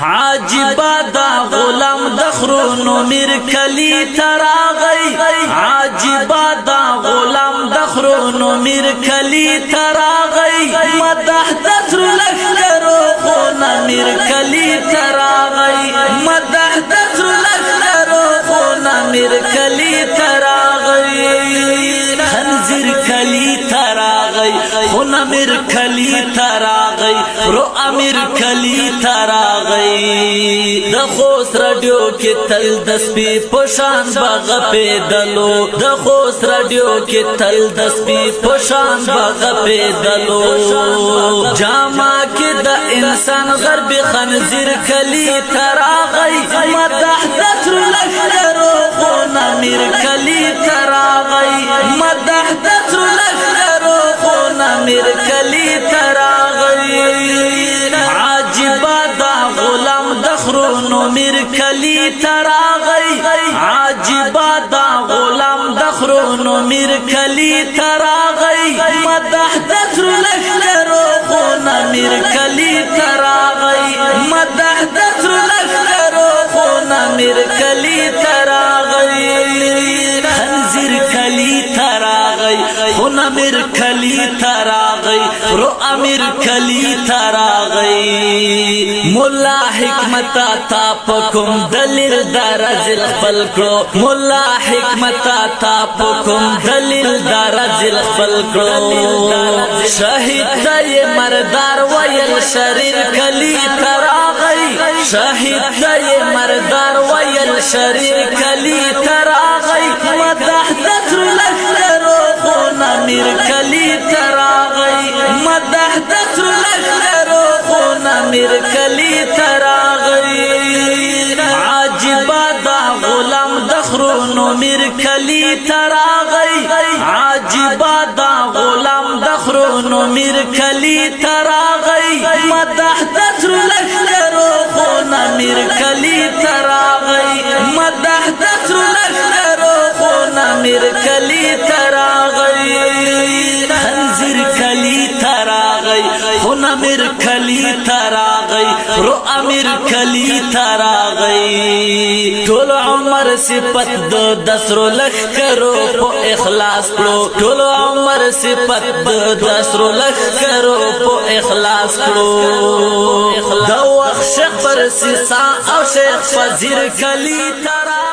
عجبا دا غلام دخرونو میر کلی تراغی عجبا دا غلام دخرونو میر کلی تراغی مدح دسر لشکرو خونا میر کلی تراغی مدح دسر لشکرو خونا میر کلی تراغی خنزیر کلی تراغی خونا میر کلی تراغی رو امیر کلی تراغی د خوست رادیو کې تل د سپي پشان باغ پیدلو د خوست رادیو کې تل د سپي پشان باغ پیدلو جاما کې د انسان غرب خنزیر کلی تراغی مدح دسر لشکرو خونا میر کلی تراغی مدح دسر لشکرو خونا میر کلی تراغی عجبا دا غلام دخرونو میر کلی تراغی عجبا دا غلام دخرونو میر کلی تراغی مدح دسر لشکرو خونا میر کلی تراغی مدح دسر لشکرو خونا میر کلی تراغی خنزیر کلی تراغی خونا میر کلی تراغی رو امیر کلی تراغی مولا حکمتا تا پکم دلیل درجل خپل کړو مولا حکمتا تا پکم دلیل درجل خپل کړو شهید ته مردار ویل شریر کلی تراغی شهید ته مردار ویل شریر کلی تراغی مدح دسر لشکرو خونا میر کلی تراغی مدح دسر لشکرو خونا میر کلی تراغی عجبا دا غلام دخرونو میر کلی تراغی عجبا دا غلام دخرونو میر کلی تراغی مدح دسر لشکرو خونا میر کلی تراغی مدح دسر لشکرو خونا میر کلی تراغی خنزیر کلی تراغی خونا میر کلی تراغی رو امیر کلی تراغی ټول عمر صفت د دسرو لشکرو په اخلاص کړو ټول عمر صفت د دسرو لشکرو په اخلاص کړو د وخت شیخ پر سیسا او شیخ فزیر کلی تراغی